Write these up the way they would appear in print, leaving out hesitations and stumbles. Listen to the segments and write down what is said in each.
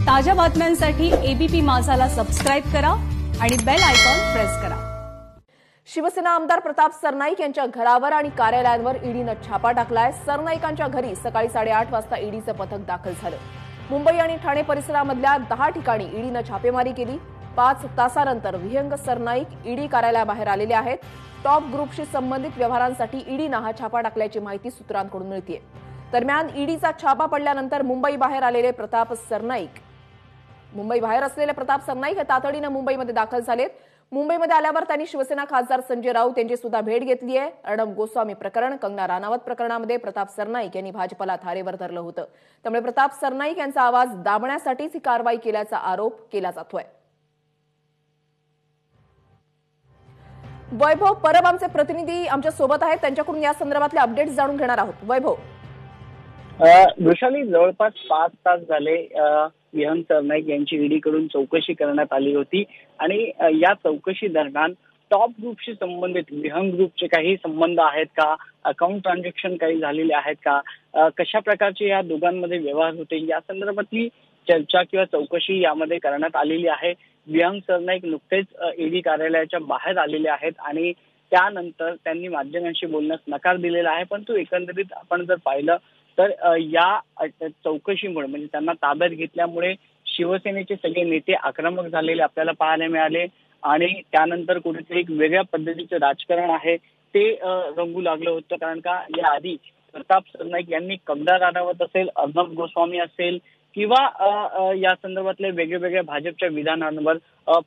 ताज्या बातम्यांसाठी ABP माझाला subscribe करा आणि बेल आयकॉन प्रेस करा। शिवसेना आमदार प्रताप सरनाईक यांच्या घरावर आणि कार्यालयांवर ईडीने छापा टाकलाय। सरनाईकांच्या घरी सकाळी 8:30 वाजता ईडीचं पथक दाखल झालं। मुंबई आणि ठाणे परिसरामधल्या 10 ठिकाणी ईडीने छापेमारी केली। 5 तासानंतर विहंग सरनाईक ईडी कार्यालयाबाहेर आलेले आहेत। टॉप ग्रुपशी संबंधित व्यवहारांसाठी ईडीने हा छापा टाकल्याची माहिती सूत्रांकडून मिळतेय। दरम्यान ईडीचा छापा पडल्यानंतर मुंबई बाहेर असलेले प्रताप सरनाईक हे तातडीने मुंबईमध्ये दाखल झालेत। मुंबईमध्ये आल्यावर त्यांनी शिवसेना खासदार संजय राऊत यांची सुद्धा भेट घेतली आहे। अर्णब गोस्वामी प्रकरण, कंगना राणावत प्रकरणामध्ये प्रताप सरनाईक यांनी भाजपला थारेवर धरलं होतं। त्यामुळे प्रताप सरनाईक यांचा आवाज दाबण्यासाठीच ही कारवाई केल्याचा आरोप केला जातोय। वैभव परब आमचे प्रतिनिधी आमच्या सोबत आहेत, त्यांच्याकडून या संदर्भातले अपडेट्स जाणून घेणार आहोत। वैभव, वृषाली, जवळपास 5 तास झाले विहंग सरनाईक यांची ईडीकडून चौकशी करण्यात आली होती आणि या चौकशी दरम्यान टॉप ग्रुपशी संबंधित विहंग ग्रुपचे काही संबंध आहेत का, अकाउंट ट्रान्झॅक्शन काही झालेले आहेत का, कशा प्रकारचे या दोघांमध्ये व्यवहार होते या संदर्भातली चर्चा किंवा चौकशी यामध्ये करण्यात आलेली आहे। विहंग सरनाईक नुकतेच ईडी कार्यालयाच्या बाहेर आलेले आहेत आणि त्यानंतर त्यांनी माध्यमांशी बोलण्यास नकार दिलेला आहे। परंतु एकंदरीत आपण जर पाहिलं तर या चौकशीमुळे म्हणजे त्यांना ताब्यात घेतल्यामुळे शिवसेनेचे सगळे नेते आक्रमक झालेले आपल्याला पाहायला मिळाले आणि त्यानंतर कुठेतरी एक वेगळ्या पद्धतीचं राजकारण आहे ते रंगू लागलं होतं। कारण का याआधी प्रताप सरनाईक यांनी कंगना राणावत असेल, अर्णब गोस्वामी असेल किंवा या संदर्भातले वेगवेगळ्या भाजपच्या विधानांवर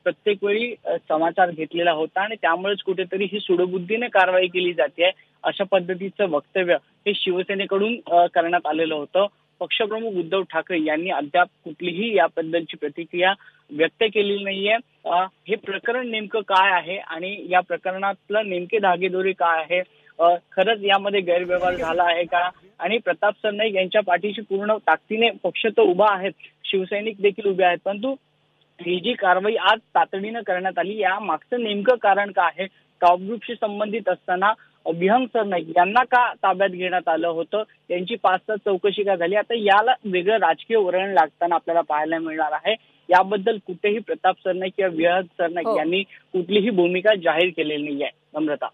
प्रत्येक वेळी समाचार घेतलेला होता आणि त्यामुळेच कुठेतरी ही सूडबुद्धीने कारवाई केली जाते अशा पद्धतीचं वक्तव्य हे शिवसेनेकडून करण्यात आलेलं होतं। पक्षप्रमुख उद्धव ठाकरे यांनी अद्याप कुठलीही याबद्दलची प्रतिक्रिया व्यक्त केलेली नाहीये। हे प्रकरण नेमकं काय आहे आणि या प्रकरणातलं नेमके धागेदोरे काय आहे, खरंच यामध्ये गैरव्यवहार झाला आहे का आणि प्रताप सरनाईक यांच्या पाठीशी पूर्ण ताकदीने पक्ष तर उभा आहेत, शिवसैनिक देखील उभे आहेत, परंतु ही जी कारवाई आज तातडीनं करण्यात आली या मागचं नेमकं कारण काय आहे, टॉप ग्रुपशी संबंधित असताना विहंग सरनाईक यांना का ताब्यात घेण्यात आलं होतं, यांची 5 तास चौकशी का झाली, आता याला वेगळं राजकीय वळण लागताना आपल्याला पाहायला मिळणार आहे। याबद्दल कुठेही प्रताप सरनाईक किंवा विहंग सरनाईक यांनी कुठलीही भूमिका जाहीर केलेली नाही आहे। नम्रता।